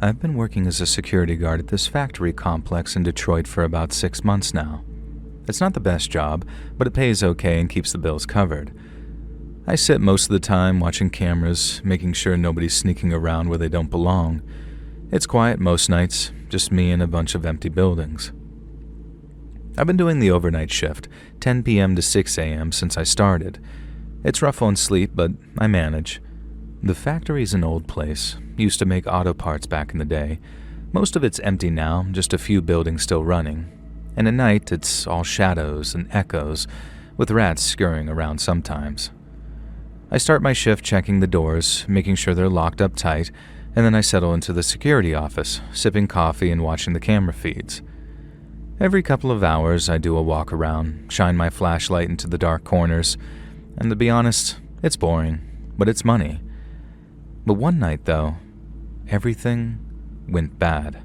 I've been working as a security guard at this factory complex in Detroit for about 6 months now. It's not the best job, but it pays okay and keeps the bills covered. I sit most of the time watching cameras, making sure nobody's sneaking around where they don't belong. It's quiet most nights, just me and a bunch of empty buildings. I've been doing the overnight shift, 10 p.m. to 6 a.m. since I started. It's rough on sleep, but I manage. The factory's an old place. Used to make auto parts back in the day. Most of it's empty now, just a few buildings still running. And at night, it's all shadows and echoes, with rats scurrying around sometimes. I start my shift checking the doors, making sure they're locked up tight, and then I settle into the security office, sipping coffee and watching the camera feeds. Every couple of hours, I do a walk around, shine my flashlight into the dark corners, and to be honest, it's boring, but it's money. But one night, though, everything went bad.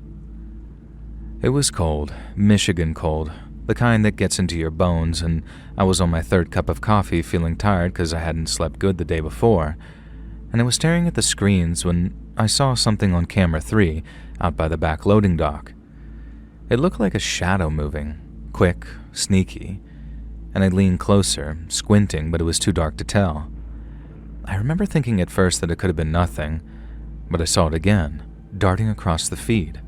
It was cold, Michigan cold, the kind that gets into your bones, and I was on my third cup of coffee feeling tired because I hadn't slept good the day before, and I was staring at the screens when I saw something on camera 3 out by the back loading dock. It looked like a shadow moving, quick, sneaky, and I leaned closer, squinting, but it was too dark to tell. I remember thinking at first that it could have been nothing, but I saw it again, darting across the feed.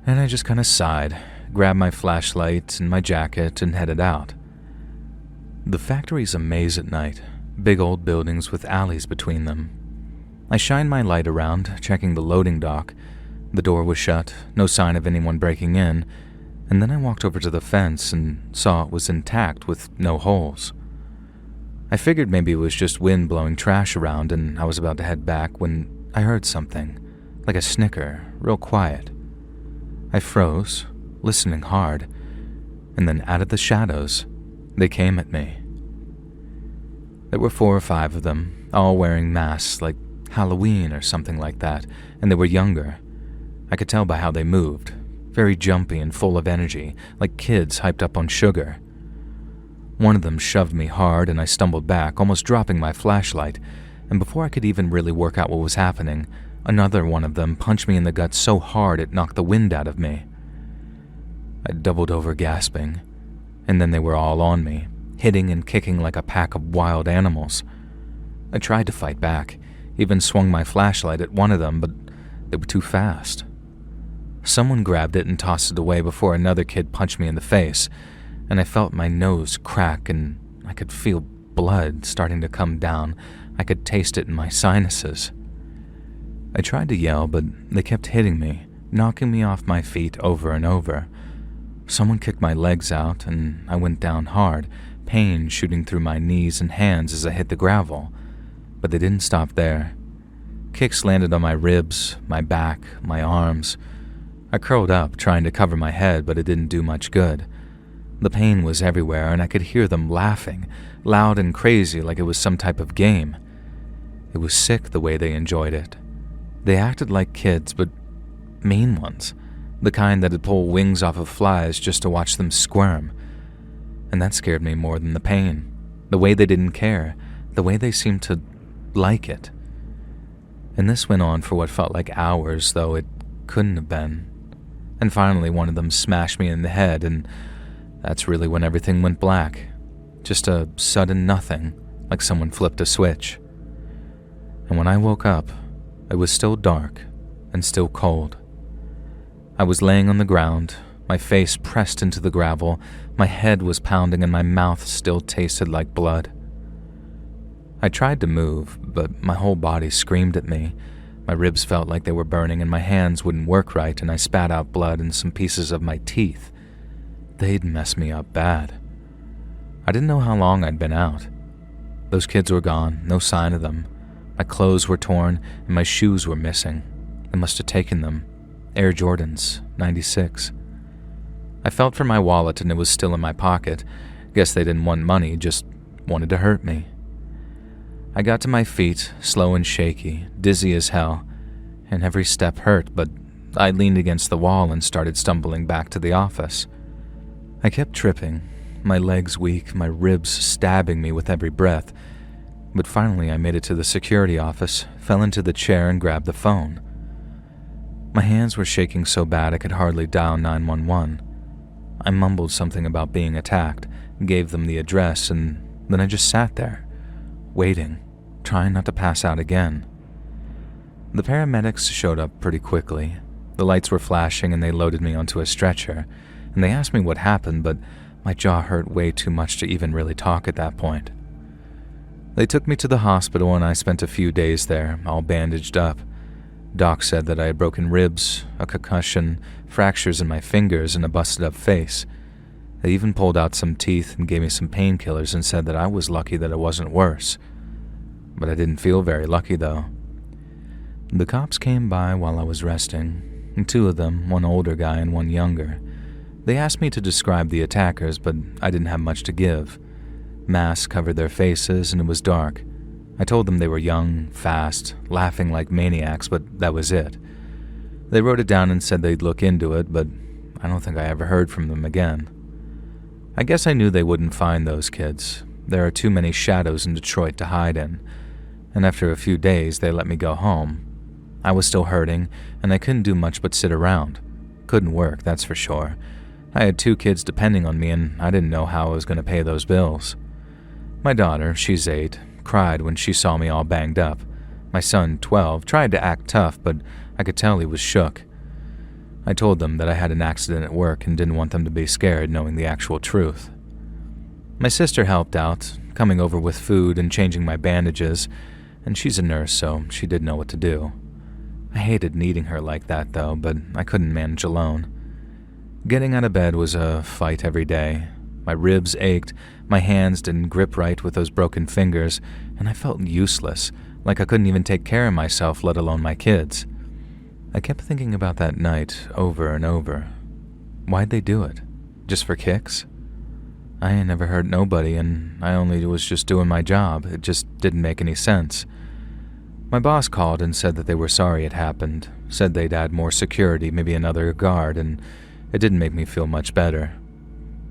And I just kind of sighed, grabbed my flashlight and my jacket, and headed out. The factory's a maze at night, big old buildings with alleys between them. I shined my light around, checking the loading dock. The door was shut, no sign of anyone breaking in, and then I walked over to the fence and saw it was intact with no holes. I figured maybe it was just wind blowing trash around, and I was about to head back when I heard something, like a snicker, real quiet. I froze, listening hard, and then out of the shadows, they came at me. There were 4 or 5 of them, all wearing masks like Halloween or something like that, and they were younger. I could tell by how they moved, very jumpy and full of energy, like kids hyped up on sugar. One of them shoved me hard and I stumbled back, almost dropping my flashlight, and before I could even really work out what was happening, another one of them punched me in the gut so hard it knocked the wind out of me. I doubled over gasping, and then they were all on me, hitting and kicking like a pack of wild animals. I tried to fight back, even swung my flashlight at one of them, but they were too fast. Someone grabbed it and tossed it away before another kid punched me in the face, and I felt my nose crack and I could feel blood starting to come down. I could taste it in my sinuses. I tried to yell, but they kept hitting me, knocking me off my feet over and over. Someone kicked my legs out and I went down hard, pain shooting through my knees and hands as I hit the gravel. But they didn't stop there. Kicks landed on my ribs, my back, my arms. I curled up, trying to cover my head, but it didn't do much good. The pain was everywhere, and I could hear them laughing, loud and crazy like it was some type of game. It was sick the way they enjoyed it. They acted like kids, but mean ones, the kind that'd pull wings off of flies just to watch them squirm. And that scared me more than the pain, the way they didn't care, the way they seemed to like it. And this went on for what felt like hours, though it couldn't have been. And finally one of them smashed me in the head, and that's really when everything went black. Just a sudden nothing, like someone flipped a switch. And when I woke up, it was still dark and still cold. I was laying on the ground, my face pressed into the gravel, my head was pounding and my mouth still tasted like blood. I tried to move, but my whole body screamed at me. My ribs felt like they were burning and my hands wouldn't work right, and I spat out blood and some pieces of my teeth. They'd messed me up bad. I didn't know how long I'd been out. Those kids were gone, no sign of them. My clothes were torn and my shoes were missing. They must have taken them. Air Jordans, 96. I felt for my wallet and it was still in my pocket. Guess they didn't want money, just wanted to hurt me. I got to my feet, slow and shaky, dizzy as hell, and every step hurt, but I leaned against the wall and started stumbling back to the office. I kept tripping, my legs weak, my ribs stabbing me with every breath, but finally I made it to the security office, fell into the chair and grabbed the phone. My hands were shaking so bad I could hardly dial 911. I mumbled something about being attacked, gave them the address, and then I just sat there, waiting, trying not to pass out again. The paramedics showed up pretty quickly. The lights were flashing and they loaded me onto a stretcher, and they asked me what happened, but my jaw hurt way too much to even really talk at that point. They took me to the hospital and I spent a few days there, all bandaged up. Doc said that I had broken ribs, a concussion, fractures in my fingers, and a busted up face. They even pulled out some teeth and gave me some painkillers and said that I was lucky that it wasn't worse. But I didn't feel very lucky though. The cops came by while I was resting, and two of them, one older guy and one younger. They asked me to describe the attackers, but I didn't have much to give. Masks covered their faces and it was dark. I told them they were young, fast, laughing like maniacs, but that was it. They wrote it down and said they'd look into it, but I don't think I ever heard from them again. I guess I knew they wouldn't find those kids. There are too many shadows in Detroit to hide in. And after a few days, they let me go home. I was still hurting, and I couldn't do much but sit around. Couldn't work, that's for sure. I had 2 kids depending on me, and I didn't know how I was going to pay those bills. My daughter, she's 8, cried when she saw me all banged up. My son, 12, tried to act tough, but I could tell he was shook. I told them that I had an accident at work and didn't want them to be scared knowing the actual truth. My sister helped out, coming over with food and changing my bandages, and she's a nurse, so she did know what to do. I hated needing her like that, though, but I couldn't manage alone. Getting out of bed was a fight every day. My ribs ached, my hands didn't grip right with those broken fingers, and I felt useless, like I couldn't even take care of myself, let alone my kids. I kept thinking about that night over and over. Why'd they do it? Just for kicks? I ain't never hurt nobody, and I only was just doing my job. It just didn't make any sense. My boss called and said that they were sorry it happened, said they'd add more security, maybe another guard, and it didn't make me feel much better.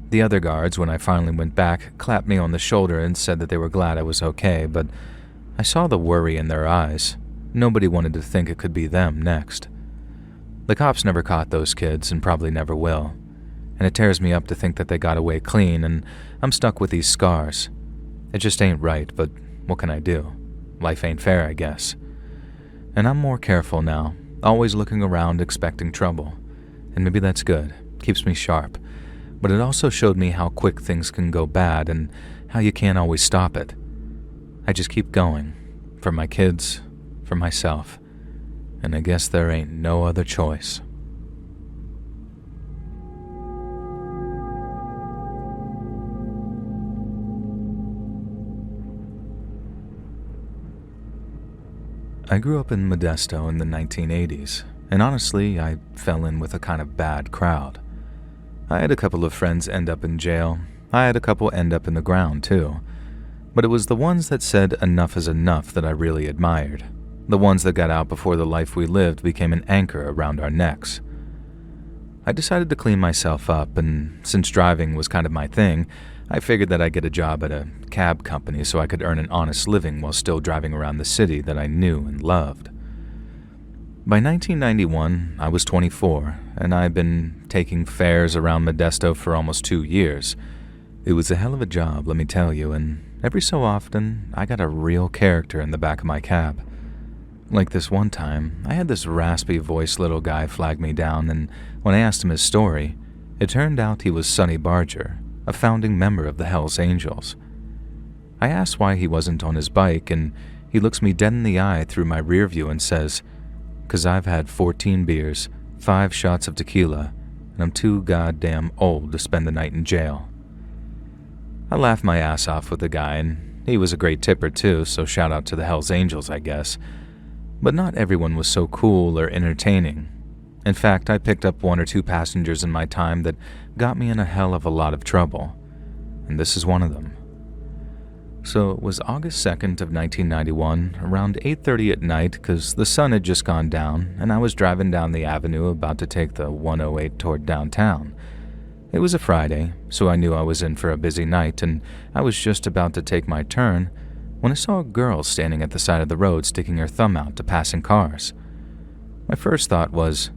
The other guards, when I finally went back, clapped me on the shoulder and said that they were glad I was okay, but I saw the worry in their eyes. Nobody wanted to think it could be them next. The cops never caught those kids and probably never will, and it tears me up to think that they got away clean and I'm stuck with these scars. It just ain't right, but what can I do? Life ain't fair, I guess. And I'm more careful now, always looking around expecting trouble. And maybe that's good, keeps me sharp. But it also showed me how quick things can go bad and how you can't always stop it. I just keep going, for my kids, for myself, and I guess there ain't no other choice. I grew up in Modesto in the 1980s, and honestly, I fell in with a kind of bad crowd. I had a couple of friends end up in jail. I had a couple end up in the ground, too. But it was the ones that said enough is enough that I really admired. The ones that got out before the life we lived became an anchor around our necks. I decided to clean myself up, and since driving was kind of my thing, I figured that I'd get a job at a cab company so I could earn an honest living while still driving around the city that I knew and loved. By 1991, I was 24, and I'd been taking fares around Modesto for almost 2 years. It was a hell of a job, let me tell you, and every so often, I got a real character in the back of my cab. Like this one time, I had this raspy-voiced little guy flag me down, and when I asked him his story, it turned out he was Sonny Barger, a founding member of the Hells Angels. I asked why he wasn't on his bike, and he looks me dead in the eye through my rear view and says, "'Cause I've had 14 beers, 5 shots of tequila, and I'm too goddamn old to spend the night in jail." I laughed my ass off with the guy, and he was a great tipper too, so shout out to the Hells Angels, I guess. But not everyone was so cool or entertaining. In fact, I picked up 1 or 2 passengers in my time that got me in a hell of a lot of trouble, and this is one of them. So it was August 2nd of 1991, around 8:30 at night, because the sun had just gone down, and I was driving down the avenue about to take the 108 toward downtown. It was a Friday, so I knew I was in for a busy night, and I was just about to take my turn when I saw a girl standing at the side of the road sticking her thumb out to passing cars. My first thought was,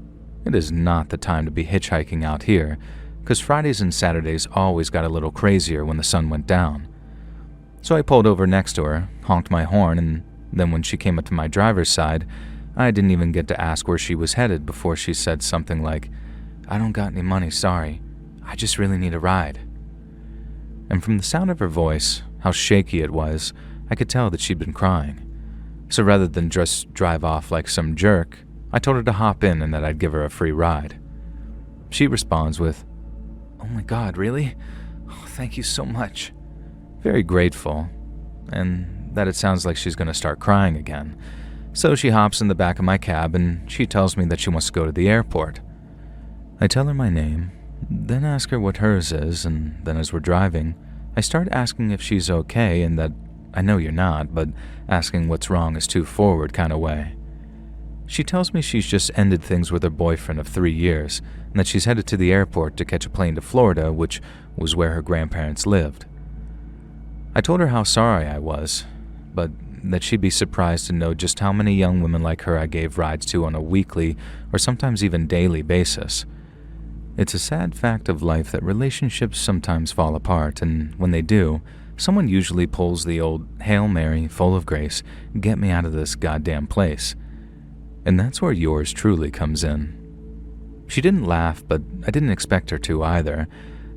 it is not the time to be hitchhiking out here, because Fridays and Saturdays always got a little crazier when the sun went down. So I pulled over next to her, honked my horn, and then when she came up to my driver's side, I didn't even get to ask where she was headed before she said something like, "I don't got any money, sorry. I just really need a ride." And from the sound of her voice, how shaky it was, I could tell that she'd been crying. So rather than just drive off like some jerk, I told her to hop in and that I'd give her a free ride. She responds with, "Oh my God, really? Oh, thank you so much." Very grateful, and that it sounds like she's going to start crying again. So she hops in the back of my cab and she tells me that she wants to go to the airport. I tell her my name, then ask her what hers is, and then as we're driving, I start asking if she's okay, and that I know you're not, but asking what's wrong is too forward kind of way. She tells me she's just ended things with her boyfriend of 3 years, and that she's headed to the airport to catch a plane to Florida, which was where her grandparents lived. I told her how sorry I was, but that she'd be surprised to know just how many young women like her I gave rides to on a weekly or sometimes even daily basis. It's a sad fact of life that relationships sometimes fall apart, and when they do, someone usually pulls the old Hail Mary, full of grace, get me out of this goddamn place. And that's where yours truly comes in. She didn't laugh, but I didn't expect her to either.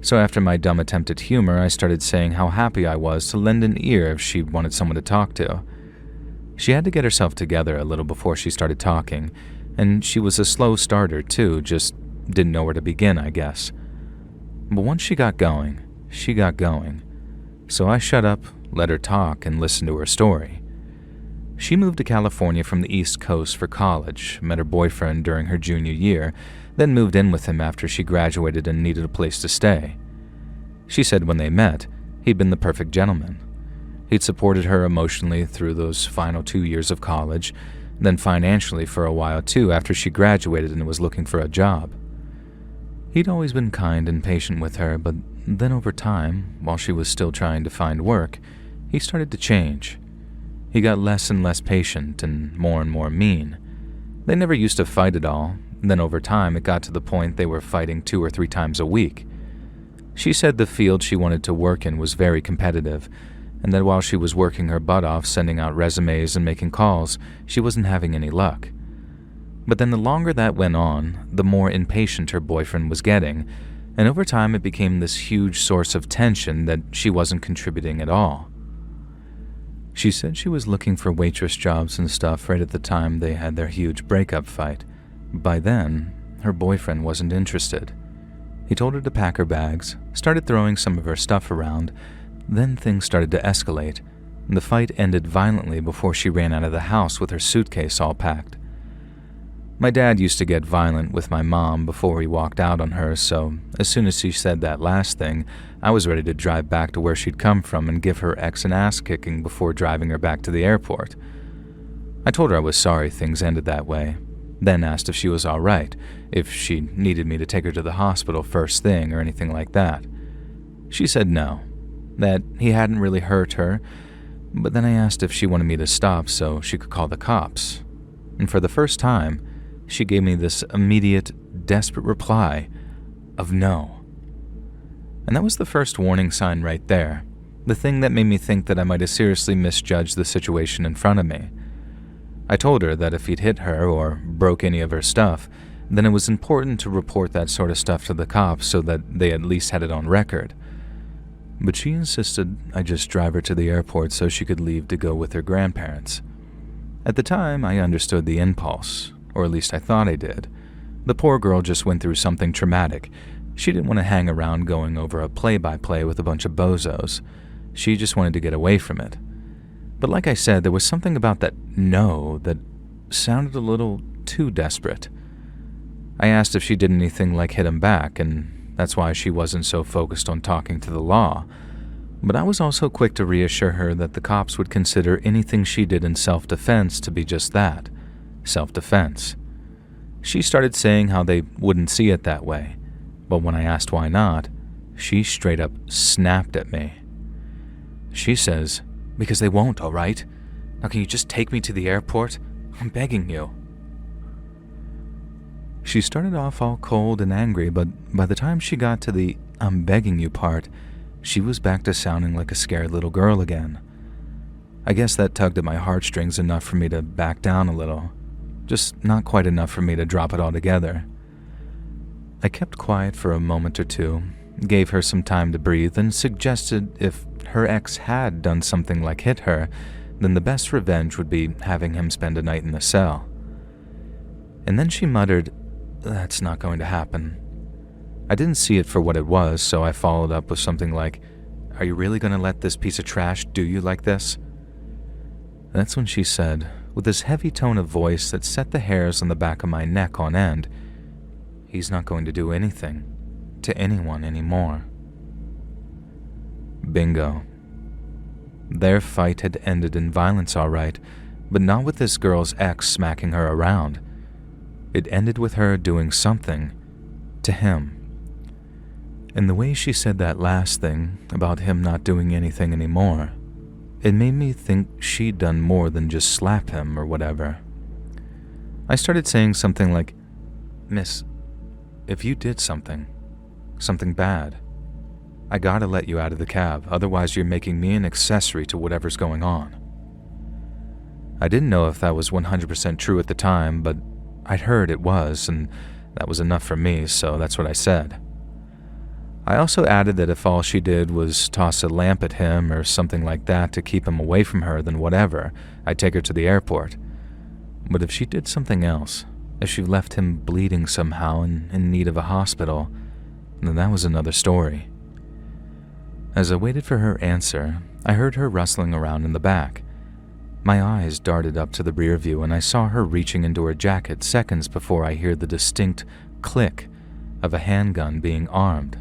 So after my dumb attempt at humor, I started saying how happy I was to lend an ear if she wanted someone to talk to. She had to get herself together a little before she started talking, and she was a slow starter too, just didn't know where to begin, I guess. But once she got going, she got going. So I shut up, let her talk, and listened to her story. She moved to California from the East Coast for college, met her boyfriend during her junior year, then moved in with him after she graduated and needed a place to stay. She said when they met, he'd been the perfect gentleman. He'd supported her emotionally through those final 2 years of college, then financially for a while too after she graduated and was looking for a job. He'd always been kind and patient with her, but then over time, while she was still trying to find work, he started to change. He got less and less patient and more mean. They never used to fight at all, then over time it got to the point they were fighting 2 or 3 times a week. She said the field she wanted to work in was very competitive, and that while she was working her butt off sending out resumes and making calls, she wasn't having any luck. But then the longer that went on, the more impatient her boyfriend was getting, and over time it became this huge source of tension that she wasn't contributing at all. She said she was looking for waitress jobs and stuff right at the time they had their huge breakup fight. By then, her boyfriend wasn't interested. He told her to pack her bags, started throwing some of her stuff around, then things started to escalate, and the fight ended violently before she ran out of the house with her suitcase all packed. My dad used to get violent with my mom before he walked out on her, so as soon as she said that last thing, I was ready to drive back to where she'd come from and give her ex an ass-kicking before driving her back to the airport. I told her I was sorry things ended that way, then asked if she was all right, if she needed me to take her to the hospital first thing or anything like that. She said no, that he hadn't really hurt her, but then I asked if she wanted me to stop so she could call the cops. And for the first time, she gave me this immediate, desperate reply of no. And that was the first warning sign right there, the thing that made me think that I might have seriously misjudged the situation in front of me. I told her that if he'd hit her or broke any of her stuff, then it was important to report that sort of stuff to the cops so that they at least had it on record. But she insisted I just drive her to the airport so she could leave to go with her grandparents. At the time, I understood the impulse, or at least I thought I did. The poor girl just went through something traumatic. She didn't want to hang around going over a play-by-play with a bunch of bozos. She just wanted to get away from it. But like I said, there was something about that no that sounded a little too desperate. I asked if she did anything like hit him back, and that's why she wasn't so focused on talking to the law. But I was also quick to reassure her that the cops would consider anything she did in self-defense to be just that, self-defense. She started saying how they wouldn't see it that way, but when I asked why not, she straight up snapped at me. She says, "Because they won't, all right? Now can you just take me to the airport? I'm begging you." She started off all cold and angry, but by the time she got to the "I'm begging you" part, she was back to sounding like a scared little girl again. I guess that tugged at my heartstrings enough for me to back down a little, just not quite enough for me to drop it altogether. I kept quiet for a moment or two, gave her some time to breathe, and suggested if her ex had done something like hit her, then the best revenge would be having him spend a night in the cell. And then she muttered, "That's not going to happen." I didn't see it for what it was, so I followed up with something like, "Are you really going to let this piece of trash do you like this?" That's when she said, with this heavy tone of voice that set the hairs on the back of my neck on end, "He's not going to do anything to anyone anymore." Bingo. Their fight had ended in violence, all right, but not with this girl's ex smacking her around. It ended with her doing something to him. And the way she said that last thing about him not doing anything anymore, it made me think she'd done more than just slap him or whatever. I started saying something like, "Miss, if you did something bad, I gotta let you out of the cab, otherwise you're making me an accessory to whatever's going on." I didn't know if that was 100% true at the time, but I'd heard it was, and that was enough for me, so that's what I said. I also added that if all she did was toss a lamp at him or something like that to keep him away from her, then whatever, I'd take her to the airport. But if she did something else, if she left him bleeding somehow and in need of a hospital, then that was another story. As I waited for her answer, I heard her rustling around in the back. My eyes darted up to the rear view and I saw her reaching into her jacket seconds before I heard the distinct click of a handgun being armed.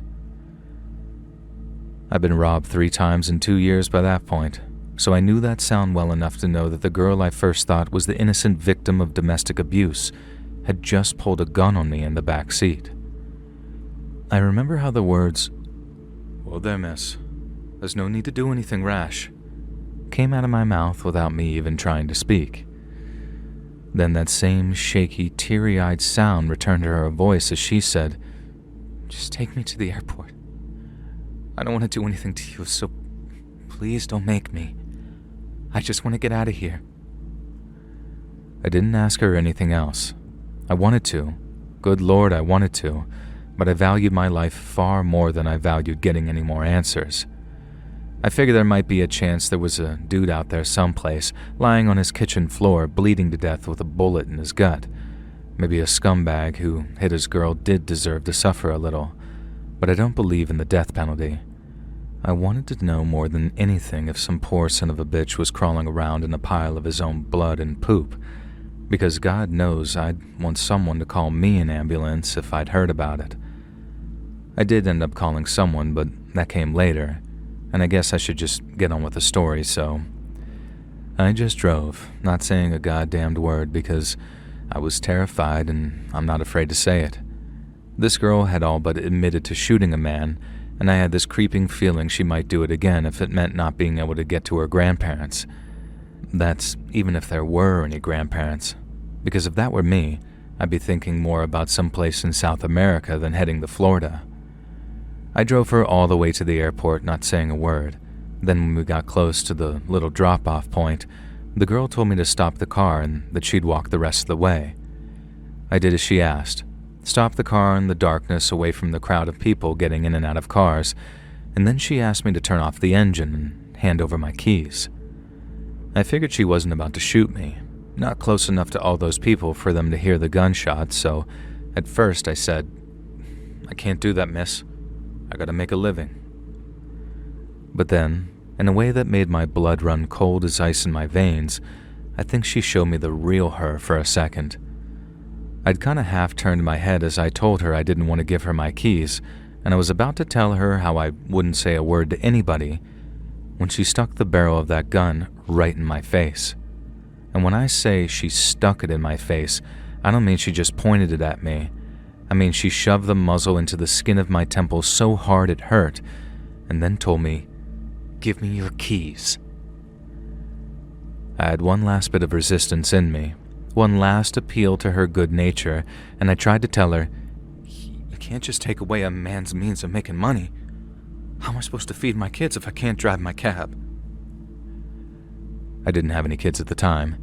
I'd been robbed 3 times in 2 years by that point, so I knew that sound well enough to know that the girl I first thought was the innocent victim of domestic abuse had just pulled a gun on me in the back seat. I remember how the words, "Well there, miss, there's no need to do anything rash," came out of my mouth without me even trying to speak. Then that same shaky, teary-eyed sound returned to her voice as she said, "Just take me to the airport. I don't want to do anything to you, so please don't make me. I just want to get out of here." I didn't ask her anything else. I wanted to. Good Lord, I wanted to. But I valued my life far more than I valued getting any more answers. I figured there might be a chance there was a dude out there someplace, lying on his kitchen floor, bleeding to death with a bullet in his gut. Maybe a scumbag who hit his girl did deserve to suffer a little, but I don't believe in the death penalty. I wanted to know more than anything if some poor son of a bitch was crawling around in a pile of his own blood and poop, because God knows I'd want someone to call me an ambulance if I'd heard about it. I did end up calling someone, but that came later, and I guess I should just get on with the story, so I just drove, not saying a goddamned word because I was terrified and I'm not afraid to say it. This girl had all but admitted to shooting a man, and I had this creeping feeling she might do it again if it meant not being able to get to her grandparents. That's even if there were any grandparents, because if that were me, I'd be thinking more about someplace in South America than heading to Florida. I drove her all the way to the airport, not saying a word. Then when we got close to the little drop-off point, the girl told me to stop the car and that she'd walk the rest of the way. I did as she asked, stopped the car in the darkness away from the crowd of people getting in and out of cars, and then she asked me to turn off the engine and hand over my keys. I figured she wasn't about to shoot me, not close enough to all those people for them to hear the gunshots, so at first I said, "I can't do that, miss. I gotta make a living." But then, in a way that made my blood run cold as ice in my veins, I think she showed me the real her for a second. I'd kinda half turned my head as I told her I didn't want to give her my keys, and I was about to tell her how I wouldn't say a word to anybody, when she stuck the barrel of that gun right in my face. And when I say she stuck it in my face, I don't mean she just pointed it at me. I mean she shoved the muzzle into the skin of my temple so hard it hurt, and then told me, "Give me your keys." I had one last bit of resistance in me, one last appeal to her good nature, and I tried to tell her, "You can't just take away a man's means of making money. How am I supposed to feed my kids if I can't drive my cab?" I didn't have any kids at the time,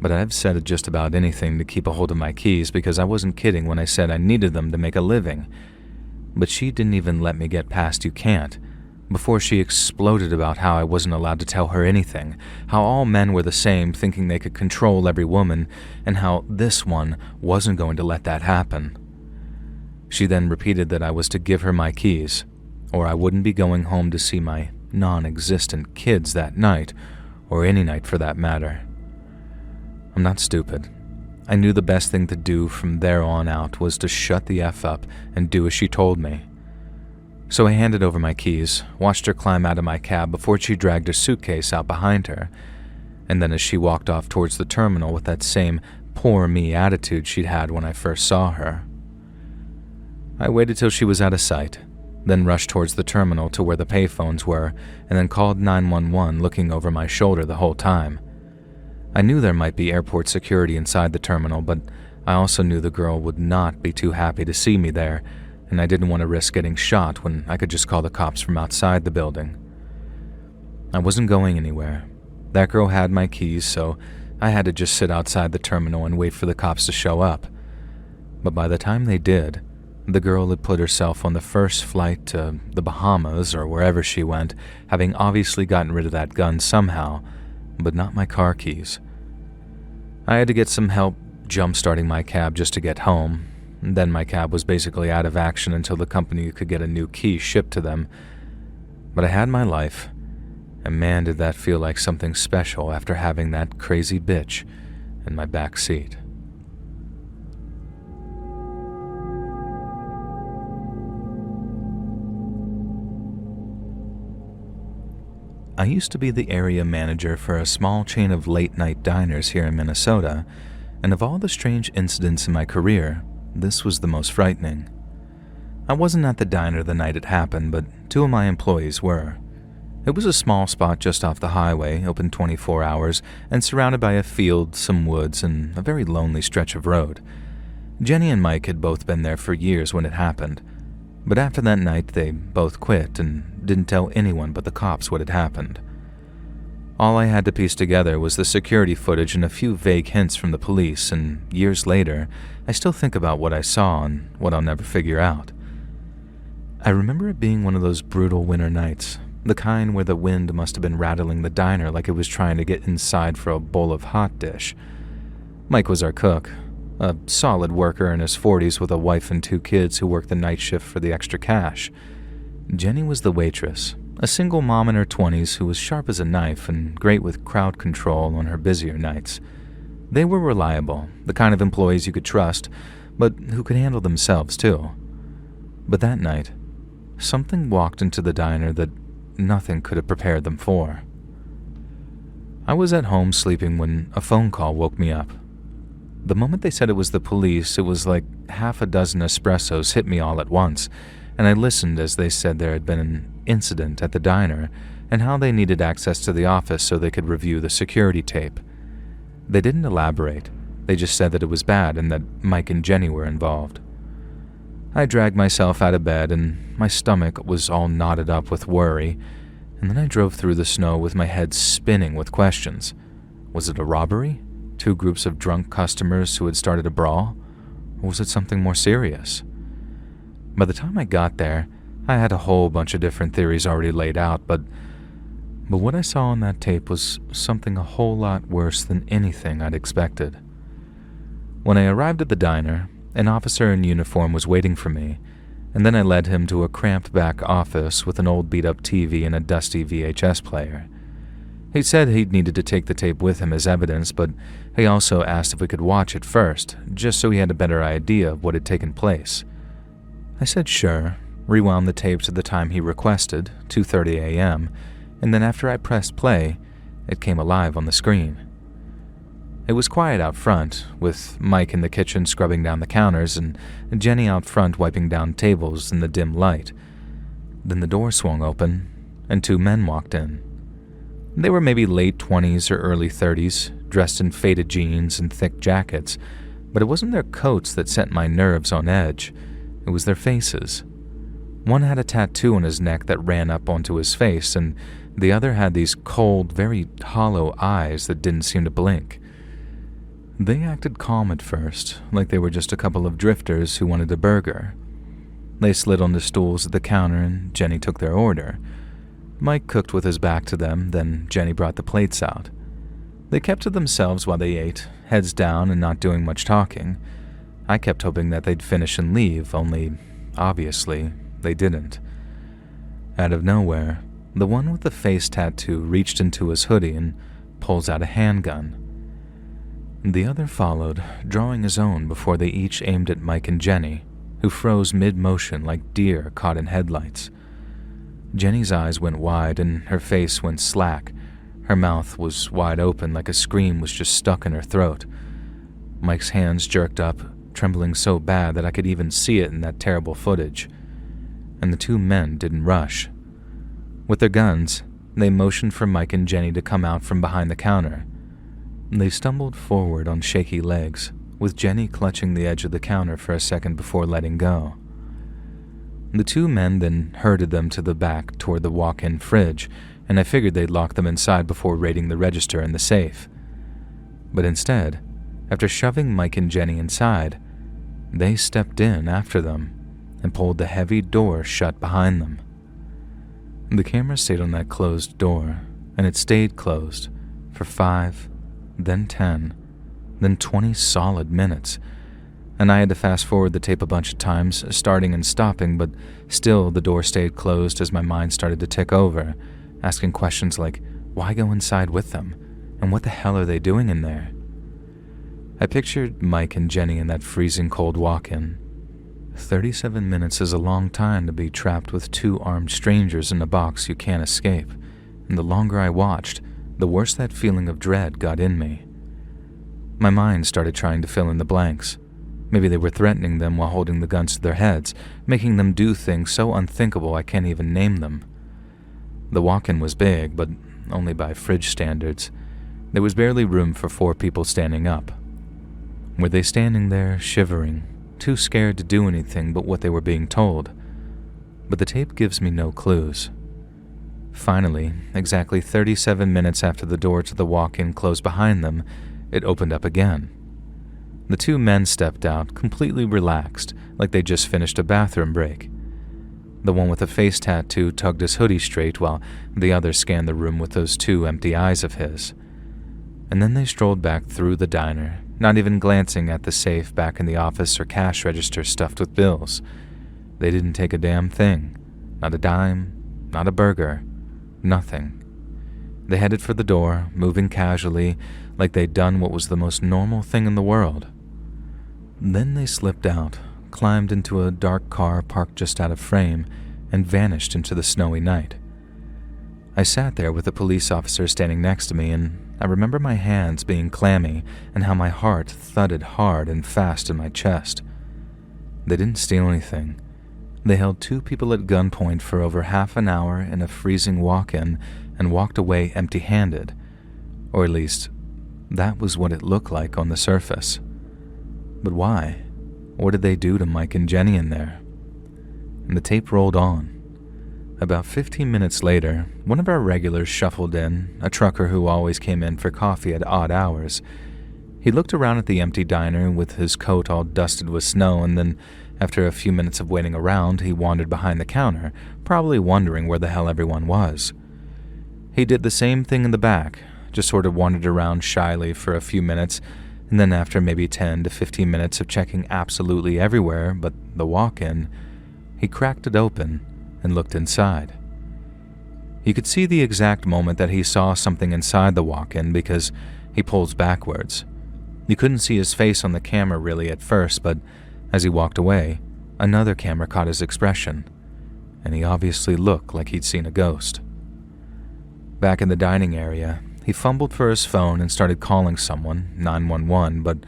but I've said just about anything to keep a hold of my keys because I wasn't kidding when I said I needed them to make a living. But she didn't even let me get past "you can't" before she exploded about how I wasn't allowed to tell her anything, how all men were the same, thinking they could control every woman, and how this one wasn't going to let that happen. She then repeated that I was to give her my keys, or I wouldn't be going home to see my non-existent kids that night, or any night for that matter. I'm not stupid. I knew the best thing to do from there on out was to shut the F up and do as she told me. So I handed over my keys, watched her climb out of my cab before she dragged her suitcase out behind her, and then as she walked off towards the terminal with that same poor me attitude she'd had when I first saw her. I waited till she was out of sight, then rushed towards the terminal to where the payphones were, and then called 911 looking over my shoulder the whole time. I knew there might be airport security inside the terminal, but I also knew the girl would not be too happy to see me there, and I didn't want to risk getting shot when I could just call the cops from outside the building. I wasn't going anywhere. That girl had my keys, so I had to just sit outside the terminal and wait for the cops to show up. But by the time they did, the girl had put herself on the first flight to the Bahamas or wherever she went, having obviously gotten rid of that gun somehow, but not my car keys. I had to get some help jump-starting my cab just to get home. Then my cab was basically out of action until the company could get a new key shipped to them. But I had my life, and man did that feel like something special after having that crazy bitch in my back seat. I used to be the area manager for a small chain of late-night diners here in Minnesota, and of all the strange incidents in my career, this was the most frightening. I wasn't at the diner the night it happened, but two of my employees were. It was a small spot just off the highway, open 24 hours, and surrounded by a field, some woods, and a very lonely stretch of road. Jenny and Mike had both been there for years when it happened, but after that night they both quit and didn't tell anyone but the cops what had happened. All I had to piece together was the security footage and a few vague hints from the police, and years later, I still think about what I saw and what I'll never figure out. I remember it being one of those brutal winter nights, the kind where the wind must have been rattling the diner like it was trying to get inside for a bowl of hot dish. Mike was our cook, a solid worker in his 40s with a wife and 2 kids who worked the night shift for the extra cash. Jenny was the waitress, a single mom in her 20s who was sharp as a knife and great with crowd control on her busier nights. They were reliable, the kind of employees you could trust, but who could handle themselves too. But that night, something walked into the diner that nothing could have prepared them for. I was at home sleeping when a phone call woke me up. The moment they said it was the police, it was like half a dozen espressos hit me all at once, and I listened as they said there had been an incident at the diner and how they needed access to the office so they could review the security tape. They didn't elaborate. They just said that it was bad and that Mike and Jenny were involved. I dragged myself out of bed and my stomach was all knotted up with worry, and then I drove through the snow with my head spinning with questions. Was it a robbery? 2 groups of drunk customers who had started a brawl? Or was it something more serious? By the time I got there, I had a whole bunch of different theories already laid out, but what I saw on that tape was something a whole lot worse than anything I'd expected. When I arrived at the diner, an officer in uniform was waiting for me, and then I led him to a cramped back office with an old beat-up TV and a dusty VHS player. He said he'd needed to take the tape with him as evidence, but he also asked if we could watch it first, just so he had a better idea of what had taken place. I said sure, rewound the tape to the time he requested, 2:30 a.m., and then after I pressed play, it came alive on the screen. It was quiet out front, with Mike in the kitchen scrubbing down the counters and Jenny out front wiping down tables in the dim light. Then the door swung open, and 2 men walked in. They were maybe late 20s or early 30s, dressed in faded jeans and thick jackets, but it wasn't their coats that set my nerves on edge. It was their faces. One had a tattoo on his neck that ran up onto his face, and the other had these cold, very hollow eyes that didn't seem to blink. They acted calm at first, like they were just a couple of drifters who wanted a burger. They slid onto stools at the counter and Jenny took their order. Mike cooked with his back to them, then Jenny brought the plates out. They kept to themselves while they ate, heads down and not doing much talking. I kept hoping that they'd finish and leave, only, obviously, they didn't. Out of nowhere, the one with the face tattoo reached into his hoodie and pulls out a handgun. The other followed, drawing his own before they each aimed at Mike and Jenny, who froze mid-motion like deer caught in headlights. Jenny's eyes went wide and her face went slack. Her mouth was wide open like a scream was just stuck in her throat. Mike's hands jerked up, trembling so bad that I could even see it in that terrible footage. And the two men didn't rush. With their guns, they motioned for Mike and Jenny to come out from behind the counter. They stumbled forward on shaky legs, with Jenny clutching the edge of the counter for a second before letting go. The two men then herded them to the back toward the walk-in fridge, and I figured they'd lock them inside before raiding the register and the safe. But instead, after shoving Mike and Jenny inside, they stepped in after them and pulled the heavy door shut behind them. The camera stayed on that closed door, and it stayed closed for 5, then 10, then 20 solid minutes, and I had to fast forward the tape a bunch of times, starting and stopping, but still the door stayed closed as my mind started to tick over, asking questions like, why go inside with them? And what the hell are they doing in there? I pictured Mike and Jenny in that freezing cold walk-in. 37 minutes is a long time to be trapped with two armed strangers in a box you can't escape, and the longer I watched, the worse that feeling of dread got in me. My mind started trying to fill in the blanks. Maybe they were threatening them while holding the guns to their heads, making them do things so unthinkable I can't even name them. The walk-in was big, but only by fridge standards. There was barely room for 4 people standing up. Were they standing there, shivering, too scared to do anything but what they were being told? But the tape gives me no clues. Finally, exactly 37 minutes after the door to the walk-in closed behind them, it opened up again. The 2 men stepped out, completely relaxed, like they just finished a bathroom break. The one with the face tattoo tugged his hoodie straight while the other scanned the room with those 2 empty eyes of his. And then they strolled back through the diner, not even glancing at the safe back in the office or cash register stuffed with bills. They didn't take a damn thing. Not a dime, not a burger, nothing. They headed for the door, moving casually, like they'd done what was the most normal thing in the world. Then they slipped out, climbed into a dark car parked just out of frame, and vanished into the snowy night. I sat there with a police officer standing next to me, and I remember my hands being clammy and how my heart thudded hard and fast in my chest. They didn't steal anything. They held 2 people at gunpoint for over half an hour in a freezing walk-in and walked away empty-handed. Or at least, that was what it looked like on the surface. But why? What did they do to Mike and Jenny in there? And the tape rolled on. About 15 minutes later, one of our regulars shuffled in, a trucker who always came in for coffee at odd hours. He looked around at the empty diner with his coat all dusted with snow, and then, after a few minutes of waiting around, he wandered behind the counter, probably wondering where the hell everyone was. He did the same thing in the back, just sort of wandered around shyly for a few minutes, and then after maybe 10 to 15 minutes of checking absolutely everywhere but the walk-in, he cracked it open and looked inside. You could see the exact moment that he saw something inside the walk-in because he pulls backwards. You couldn't see his face on the camera really at first, but as he walked away, another camera caught his expression, and he obviously looked like he'd seen a ghost. Back in the dining area, he fumbled for his phone and started calling someone, 911, but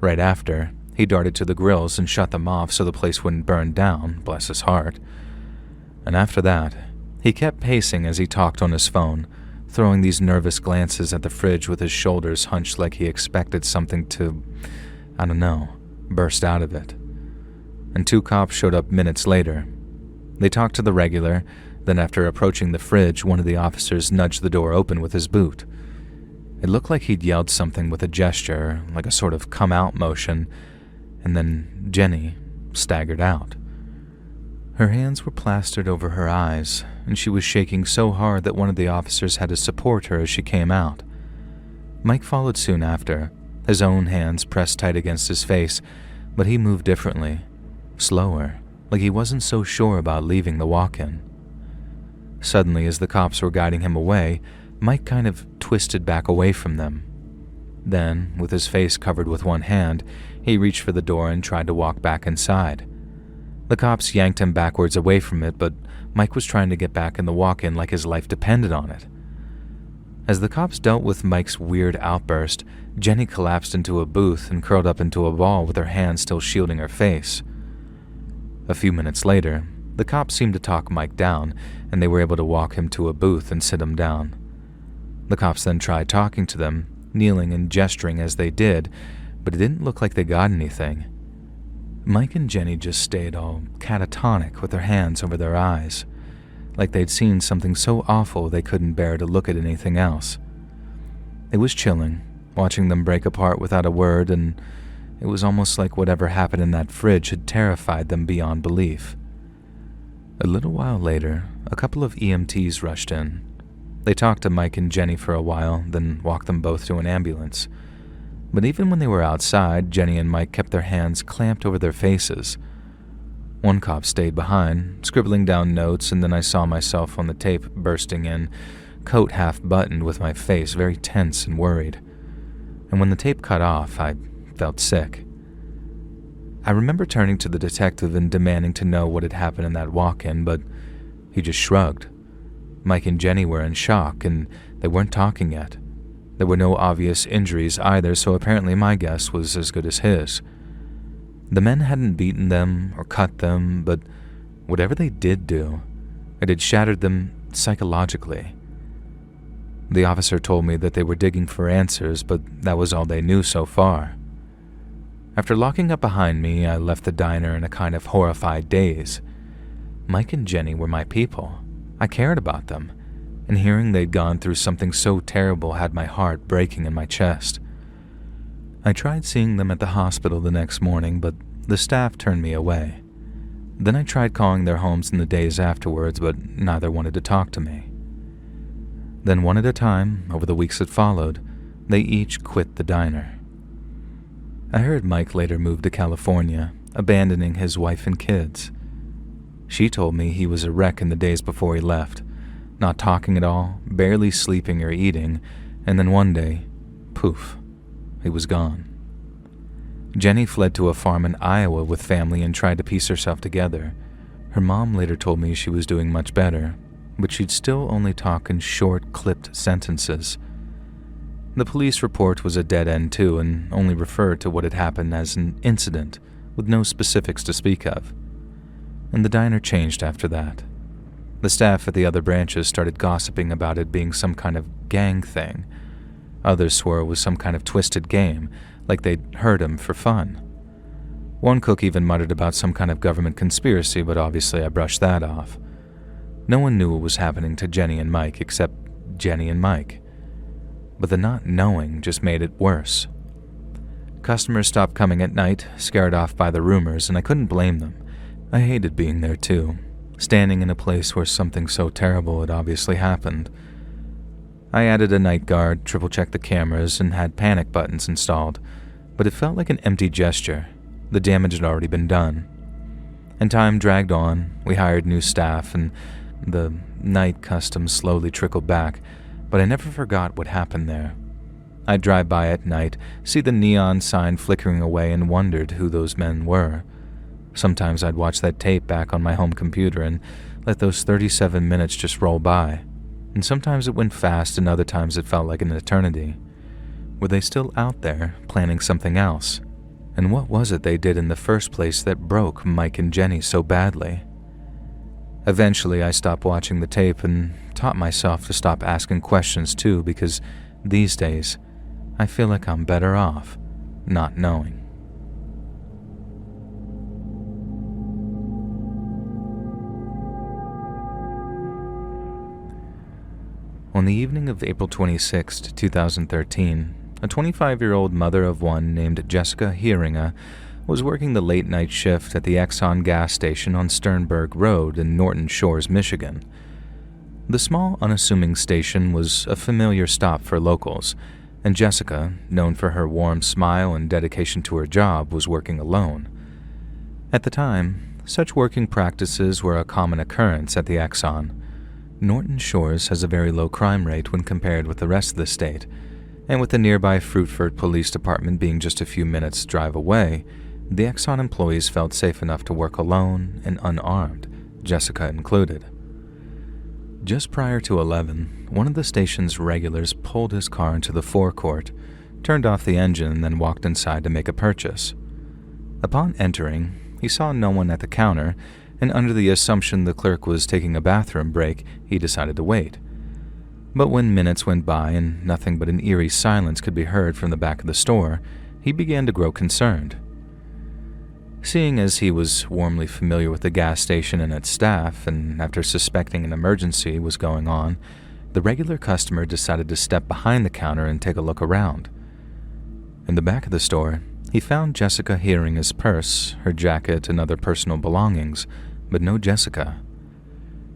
right after, he darted to the grills and shut them off so the place wouldn't burn down, bless his heart. And after that, he kept pacing as he talked on his phone, throwing these nervous glances at the fridge with his shoulders hunched like he expected something to, burst out of it. And 2 cops showed up minutes later. They talked to the regular, then after approaching the fridge, one of the officers nudged the door open with his boot. It looked like he'd yelled something with a gesture, like a sort of come-out motion, and then Jenny staggered out. Her hands were plastered over her eyes, and she was shaking so hard that one of the officers had to support her as she came out. Mike followed soon after, his own hands pressed tight against his face, but he moved differently, slower, like he wasn't so sure about leaving the walk-in. Suddenly, as the cops were guiding him away, Mike kind of twisted back away from them. Then, with his face covered with one hand, he reached for the door and tried to walk back inside. The cops yanked him backwards away from it, but Mike was trying to get back in the walk-in like his life depended on it. As the cops dealt with Mike's weird outburst, Jenny collapsed into a booth and curled up into a ball with her hands still shielding her face. A few minutes later, the cops seemed to talk Mike down, and they were able to walk him to a booth and sit him down. The cops then tried talking to them, kneeling and gesturing as they did, but it didn't look like they got anything. Mike and Jenny just stayed all catatonic with their hands over their eyes, like they'd seen something so awful they couldn't bear to look at anything else. It was chilling, watching them break apart without a word, and it was almost like whatever happened in that fridge had terrified them beyond belief. A little while later, a couple of EMTs rushed in. They talked to Mike and Jenny for a while, then walked them both to an ambulance. But even when they were outside, Jenny and Mike kept their hands clamped over their faces. One cop stayed behind, scribbling down notes, and then I saw myself on the tape bursting in, coat half buttoned with my face very tense and worried. And when the tape cut off, I felt sick. I remember turning to the detective and demanding to know what had happened in that walk-in, but he just shrugged. Mike and Jenny were in shock, and they weren't talking yet. There were no obvious injuries either, so apparently my guess was as good as his. The men hadn't beaten them or cut them, but whatever they did do, it had shattered them psychologically. The officer told me that they were digging for answers, but that was all they knew so far. After locking up behind me, I left the diner in a kind of horrified daze. Mike and Jenny were my people. I cared about them, and hearing they'd gone through something so terrible had my heart breaking in my chest. I tried seeing them at the hospital the next morning, but the staff turned me away. Then I tried calling their homes in the days afterwards, but neither wanted to talk to me. Then one at a time, over the weeks that followed, they each quit the diner. I heard Mike later moved to California, abandoning his wife and kids. She told me he was a wreck in the days before he left, not talking at all, barely sleeping or eating, and then one day, poof, he was gone. Jenny fled to a farm in Iowa with family and tried to piece herself together. Her mom later told me she was doing much better, but she'd still only talk in short, clipped sentences. The police report was a dead end too, and only referred to what had happened as an incident, with no specifics to speak of. And the diner changed after that. The staff at the other branches started gossiping about it being some kind of gang thing. Others swore it was some kind of twisted game, like they'd heard him for fun. One cook even muttered about some kind of government conspiracy, but obviously I brushed that off. No one knew what was happening to Jenny and Mike except Jenny and Mike. But the not knowing just made it worse. Customers stopped coming at night, scared off by the rumors, and I couldn't blame them. I hated being there too, standing in a place where something so terrible had obviously happened. I added a night guard, triple-checked the cameras, and had panic buttons installed, but it felt like an empty gesture. The damage had already been done. And time dragged on, we hired new staff, and the night custom slowly trickled back, but I never forgot what happened there. I'd drive by at night, see the neon sign flickering away, and wondered who those men were. Sometimes I'd watch that tape back on my home computer and let those 37 minutes just roll by. And sometimes it went fast and other times it felt like an eternity. Were they still out there, planning something else? And what was it they did in the first place that broke Mike and Jenny so badly? Eventually, I stopped watching the tape and taught myself to stop asking questions too, because these days, I feel like I'm better off not knowing. On the evening of April 26, 2013, a 25-year-old mother of one named Jessica Heeringa was working the late-night shift at the Exxon gas station on Sternberg Road in Norton Shores, Michigan. The small, unassuming station was a familiar stop for locals, and Jessica, known for her warm smile and dedication to her job, was working alone. At the time, such working practices were a common occurrence at the Exxon. Norton Shores has a very low crime rate when compared with the rest of the state, and with the nearby Fruitford Police Department being just a few minutes' drive away, the Exxon employees felt safe enough to work alone and unarmed, Jessica included. Just prior to 11, one of the station's regulars pulled his car into the forecourt, turned off the engine, and then walked inside to make a purchase. Upon entering, he saw no one at the counter, and under the assumption the clerk was taking a bathroom break, he decided to wait. But when minutes went by and nothing but an eerie silence could be heard from the back of the store, he began to grow concerned. Seeing as he was warmly familiar with the gas station and its staff, and after suspecting an emergency was going on, the regular customer decided to step behind the counter and take a look around. In the back of the store, he found Jessica Heeringa's purse, her jacket, and other personal belongings, but no Jessica.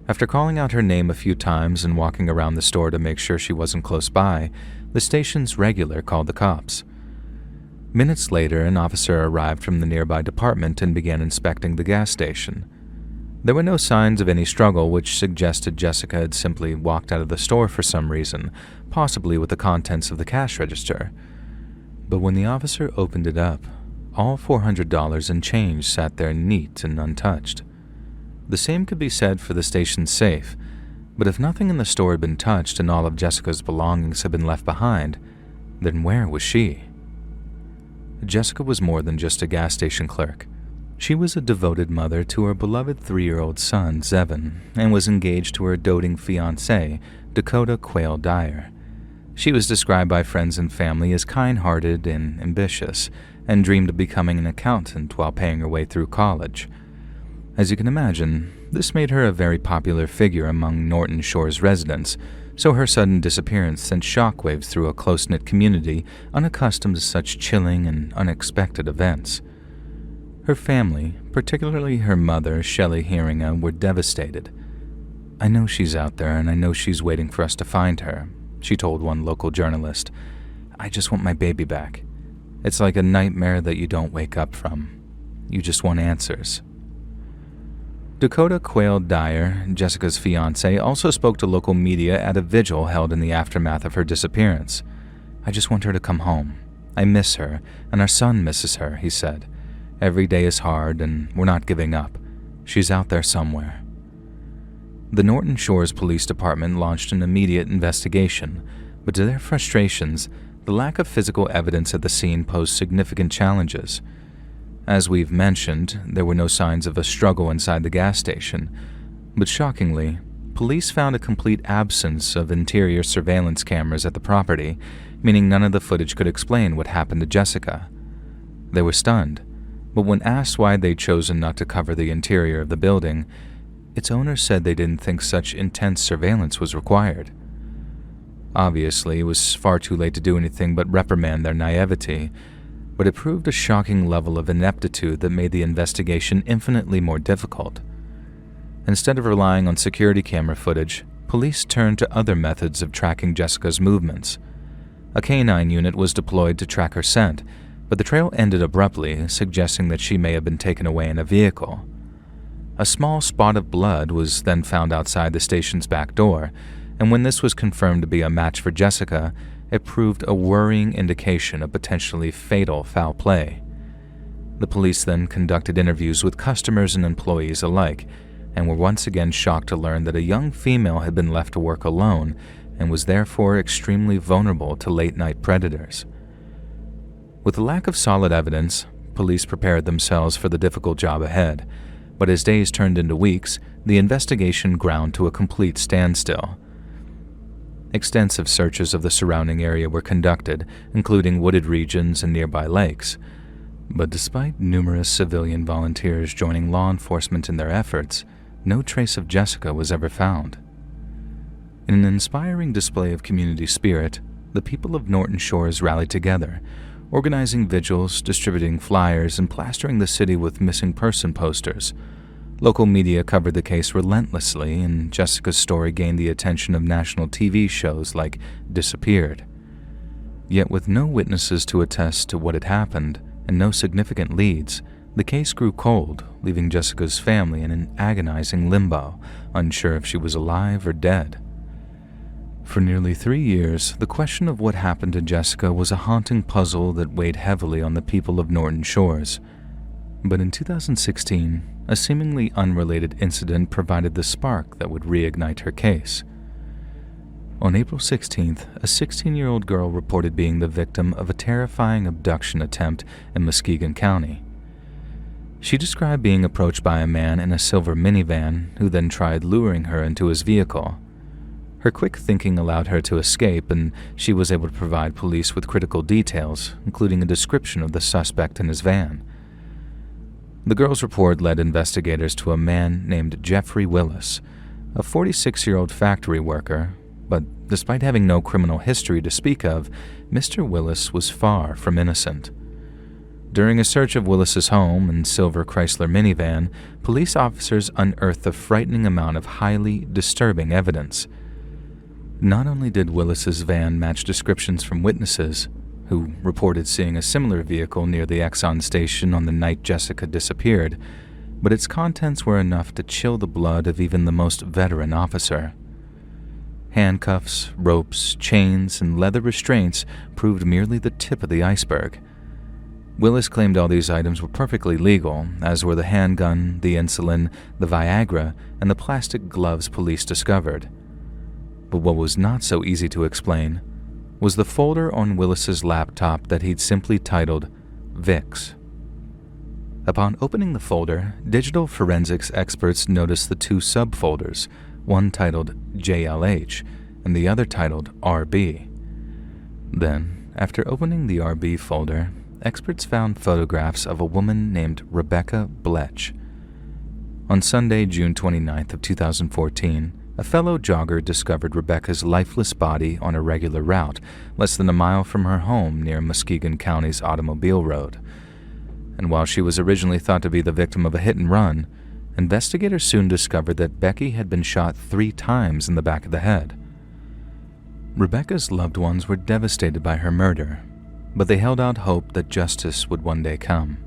After calling out her name a few times and walking around the store to make sure she wasn't close by, the station's regular called the cops. Minutes later, an officer arrived from the nearby department and began inspecting the gas station. There were no signs of any struggle, which suggested Jessica had simply walked out of the store for some reason, possibly with the contents of the cash register. But when the officer opened it up, all $400 in change sat there neat and untouched. The same could be said for the station's safe, but if nothing in the store had been touched and all of Jessica's belongings had been left behind, then where was she? Jessica was more than just a gas station clerk. She was a devoted mother to her beloved 3-year-old son, Zevin, and was engaged to her doting fiancé, Dakota Quayle Dyer. She was described by friends and family as kind-hearted and ambitious, and dreamed of becoming an accountant while paying her way through college. As you can imagine, this made her a very popular figure among Norton Shores residents, so her sudden disappearance sent shockwaves through a close-knit community unaccustomed to such chilling and unexpected events. Her family, particularly her mother, Shelley Heeringa, were devastated. "I know she's out there, and I know she's waiting for us to find her," she told one local journalist. "I just want my baby back. It's like a nightmare that you don't wake up from. You just want answers." Dakota Quayle Dyer, Jessica's fiancé, also spoke to local media at a vigil held in the aftermath of her disappearance. "I just want her to come home. I miss her, and our son misses her," he said. "Every day is hard, and we're not giving up. She's out there somewhere." The Norton Shores Police Department launched an immediate investigation, but to their frustrations, the lack of physical evidence at the scene posed significant challenges. As we've mentioned, there were no signs of a struggle inside the gas station, but shockingly, police found a complete absence of interior surveillance cameras at the property, meaning none of the footage could explain what happened to Jessica. They were stunned, but when asked why they'd chosen not to cover the interior of the building, its owner said they didn't think such intense surveillance was required. Obviously, it was far too late to do anything but reprimand their naivety, but it proved a shocking level of ineptitude that made the investigation infinitely more difficult. Instead of relying on security camera footage, police turned to other methods of tracking Jessica's movements. A canine unit was deployed to track her scent, but the trail ended abruptly, suggesting that she may have been taken away in a vehicle. A small spot of blood was then found outside the station's back door, and when this was confirmed to be a match for Jessica, it proved a worrying indication of potentially fatal foul play. The police then conducted interviews with customers and employees alike, and were once again shocked to learn that a young female had been left to work alone and was therefore extremely vulnerable to late-night predators. With a lack of solid evidence, police prepared themselves for the difficult job ahead, but as days turned into weeks, the investigation ground to a complete standstill. Extensive searches of the surrounding area were conducted, including wooded regions and nearby lakes. But despite numerous civilian volunteers joining law enforcement in their efforts, no trace of Jessica was ever found. In an inspiring display of community spirit, the people of Norton Shores rallied together, organizing vigils, distributing flyers, and plastering the city with missing person posters. Local media covered the case relentlessly, and Jessica's story gained the attention of national TV shows like Disappeared. Yet with no witnesses to attest to what had happened and no significant leads, the case grew cold, leaving Jessica's family in an agonizing limbo, unsure if she was alive or dead. For nearly 3 years, the question of what happened to Jessica was a haunting puzzle that weighed heavily on the people of Norton Shores. But in 2016, a seemingly unrelated incident provided the spark that would reignite her case. On April 16th, a 16-year-old girl reported being the victim of a terrifying abduction attempt in Muskegon County. She described being approached by a man in a silver minivan who then tried luring her into his vehicle. Her quick thinking allowed her to escape, and she was able to provide police with critical details, including a description of the suspect in his van. The girl's report led investigators to a man named Jeffrey Willis, a 46-year-old factory worker, but despite having no criminal history to speak of, Mr. Willis was far from innocent. During a search of Willis's home and silver Chrysler minivan, police officers unearthed a frightening amount of highly disturbing evidence. Not only did Willis's van match descriptions from witnesses, who reported seeing a similar vehicle near the Exxon station on the night Jessica disappeared, but its contents were enough to chill the blood of even the most veteran officer. Handcuffs, ropes, chains, and leather restraints proved merely the tip of the iceberg. Willis claimed all these items were perfectly legal, as were the handgun, the insulin, the Viagra, and the plastic gloves police discovered. But what was not so easy to explain was the folder on Willis's laptop that he'd simply titled Vicks. Upon opening the folder, digital forensics experts noticed the two subfolders, one titled JLH and the other titled RB. Then, after opening the RB folder, experts found photographs of a woman named Rebecca Bletch. On Sunday, June 29th of 2014, a fellow jogger discovered Rebecca's lifeless body on a regular route, less than a mile from her home near Muskegon County's Automobile Road. And while she was originally thought to be the victim of a hit-and-run, investigators soon discovered that Becky had been shot 3 times in the back of the head. Rebecca's loved ones were devastated by her murder, but they held out hope that justice would one day come.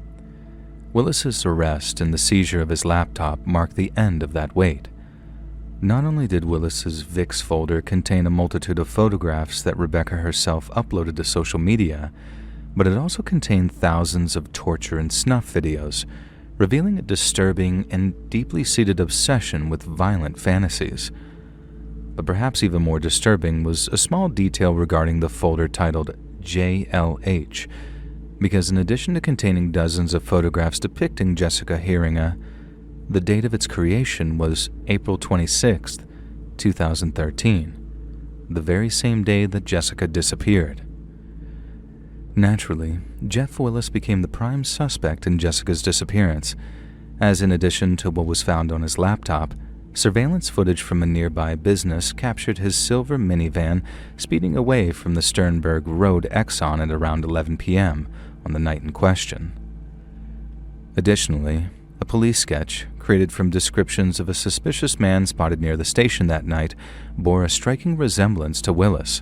Willis's arrest and the seizure of his laptop marked the end of that wait. Not only did Willis's Vicks folder contain a multitude of photographs that Rebecca herself uploaded to social media, but it also contained thousands of torture and snuff videos, revealing a disturbing and deeply seated obsession with violent fantasies. But perhaps even more disturbing was a small detail regarding the folder titled JLH, because in addition to containing dozens of photographs depicting Jessica Heeringa, the date of its creation was April 26, 2013, the very same day that Jessica disappeared. Naturally, Jeff Willis became the prime suspect in Jessica's disappearance, as in addition to what was found on his laptop, surveillance footage from a nearby business captured his silver minivan speeding away from the Sternberg Road Exxon at around 11 p.m. on the night in question. Additionally, a police sketch, created from descriptions of a suspicious man spotted near the station that night, bore a striking resemblance to Willis,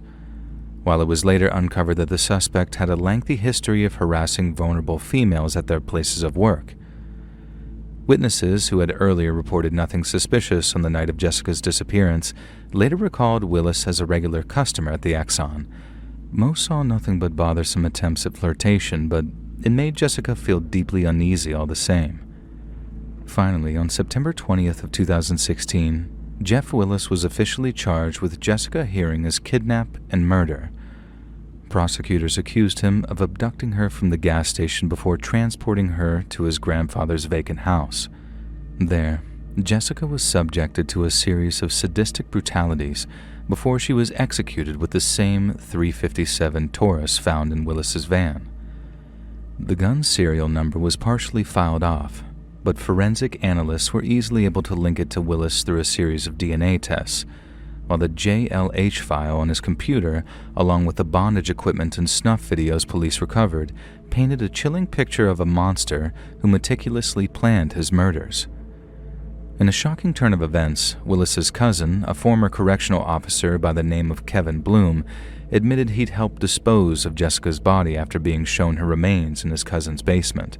while it was later uncovered that the suspect had a lengthy history of harassing vulnerable females at their places of work. Witnesses who had earlier reported nothing suspicious on the night of Jessica's disappearance later recalled Willis as a regular customer at the Exxon. Most saw nothing but bothersome attempts at flirtation, but it made Jessica feel deeply uneasy all the same. Finally, on September 20th of 2016, Jeff Willis was officially charged with Jessica Heeringa's kidnap and murder. Prosecutors accused him of abducting her from the gas station before transporting her to his grandfather's vacant house. There, Jessica was subjected to a series of sadistic brutalities before she was executed with the same .357 Taurus found in Willis's van. The gun's serial number was partially filed off, but forensic analysts were easily able to link it to Willis through a series of DNA tests, while the JLH file on his computer, along with the bondage equipment and snuff videos police recovered, painted a chilling picture of a monster who meticulously planned his murders. In a shocking turn of events, Willis's cousin, a former correctional officer by the name of Kevin Bloom, admitted he'd helped dispose of Jessica's body after being shown her remains in his cousin's basement.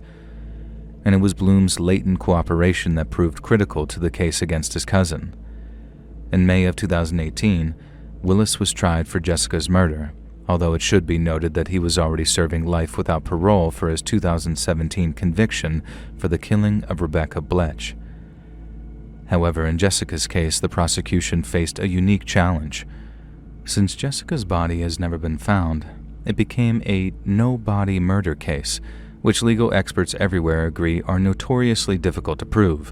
And it was Bloom's latent cooperation that proved critical to the case against his cousin. In May of 2018, Willis was tried for Jessica's murder, although it should be noted that he was already serving life without parole for his 2017 conviction for the killing of Rebecca Bletch. However, in Jessica's case, the prosecution faced a unique challenge. Since Jessica's body has never been found, it became a no-body murder case, which legal experts everywhere agree are notoriously difficult to prove,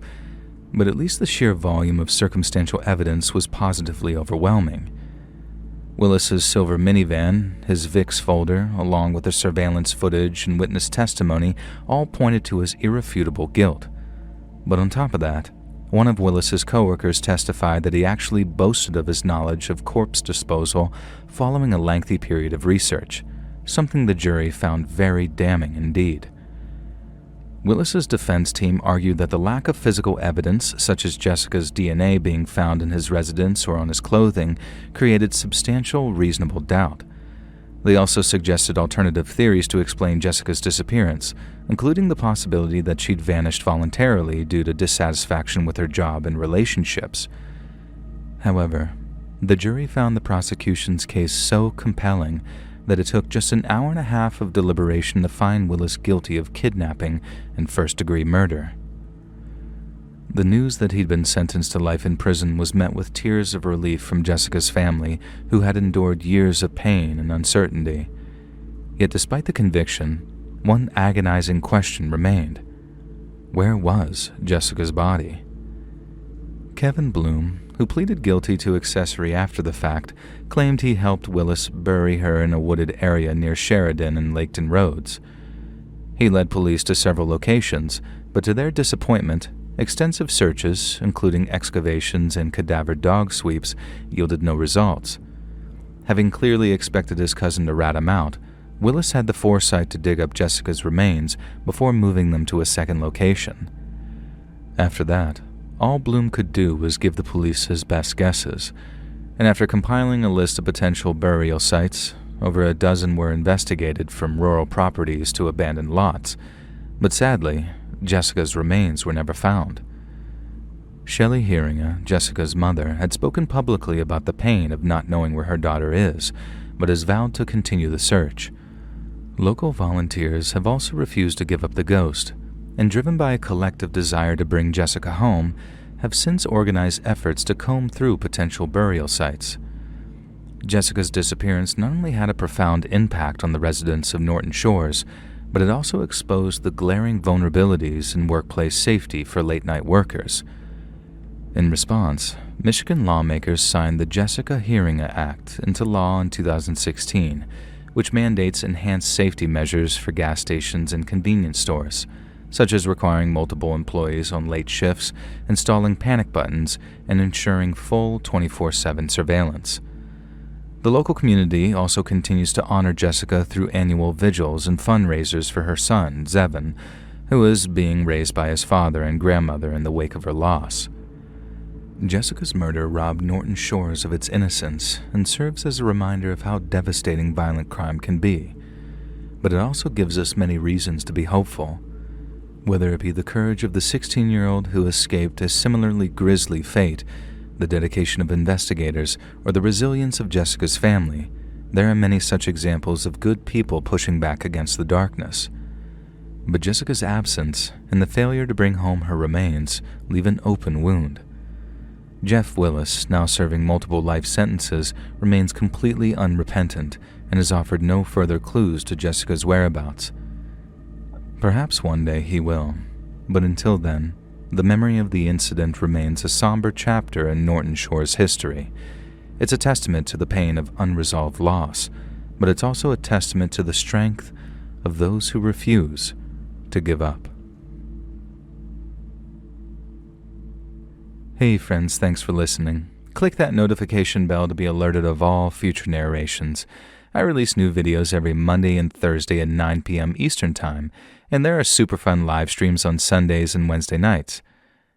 but at least the sheer volume of circumstantial evidence was positively overwhelming. Willis's silver minivan, his VIX folder, along with the surveillance footage and witness testimony all pointed to his irrefutable guilt. But on top of that, one of Willis's coworkers testified that he actually boasted of his knowledge of corpse disposal following a lengthy period of research, something the jury found very damning indeed. Willis's defense team argued that the lack of physical evidence, such as Jessica's DNA being found in his residence or on his clothing, created substantial reasonable doubt. They also suggested alternative theories to explain Jessica's disappearance, including the possibility that she'd vanished voluntarily due to dissatisfaction with her job and relationships. However, the jury found the prosecution's case so compelling that it took just an hour and a half of deliberation to find Willis guilty of kidnapping and first-degree murder. The news that he'd been sentenced to life in prison was met with tears of relief from Jessica's family, who had endured years of pain and uncertainty. Yet despite the conviction, one agonizing question remained. Where was Jessica's body? Kevin Bloom, who pleaded guilty to accessory after the fact, claimed he helped Willis bury her in a wooded area near Sheridan and Laketon Roads. He led police to several locations, but to their disappointment, extensive searches, including excavations and cadaver dog sweeps, yielded no results. Having clearly expected his cousin to rat him out, Willis had the foresight to dig up Jessica's remains before moving them to a second location. After that, all Bloom could do was give the police his best guesses, and after compiling a list of potential burial sites, over a dozen were investigated from rural properties to abandoned lots, but sadly, Jessica's remains were never found. Shelley Heeringa, Jessica's mother, had spoken publicly about the pain of not knowing where her daughter is, but has vowed to continue the search. Local volunteers have also refused to give up the ghost, and driven by a collective desire to bring Jessica home, have since organized efforts to comb through potential burial sites. Jessica's disappearance not only had a profound impact on the residents of Norton Shores, but it also exposed the glaring vulnerabilities in workplace safety for late-night workers. In response, Michigan lawmakers signed the Jessica Heeringa Act into law in 2016, which mandates enhanced safety measures for gas stations and convenience stores, such as requiring multiple employees on late shifts, installing panic buttons, and ensuring full 24/7 surveillance. The local community also continues to honor Jessica through annual vigils and fundraisers for her son, Zevon, who is being raised by his father and grandmother in the wake of her loss. Jessica's murder robbed Norton Shores of its innocence and serves as a reminder of how devastating violent crime can be. But it also gives us many reasons to be hopeful. Whether it be the courage of the 16-year-old who escaped a similarly grisly fate, the dedication of investigators, or the resilience of Jessica's family, there are many such examples of good people pushing back against the darkness. But Jessica's absence and the failure to bring home her remains leave an open wound. Jeff Willis, now serving multiple life sentences, remains completely unrepentant and has offered no further clues to Jessica's whereabouts. Perhaps one day he will, but until then, The memory of the incident remains a somber chapter in Norton Shore's history. It's a testament to the pain of unresolved loss, but it's also a testament to the strength of those who refuse to give up. Hey friends, thanks for listening. Click that notification bell to be alerted of all future narrations. I release new videos every Monday and Thursday at 9 p.m. Eastern Time, and there are super fun live streams on Sundays and Wednesday nights.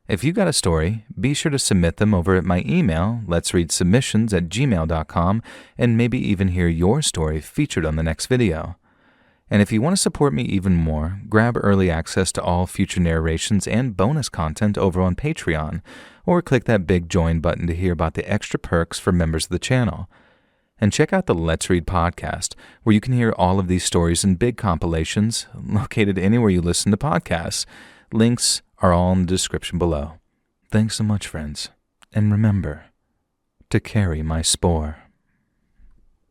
If you got a story, be sure to submit them over at my email, LetsReadSubmissions@gmail.com, and maybe even hear your story featured on the next video. And if you want to support me even more, grab early access to all future narrations and bonus content over on Patreon, or click that big join button to hear about the extra perks for members of the channel. And check out the Let's Read podcast, where you can hear all of these stories in big compilations, located anywhere you listen to podcasts. Links are all in the description below. Thanks so much, friends, and remember to carry my spore.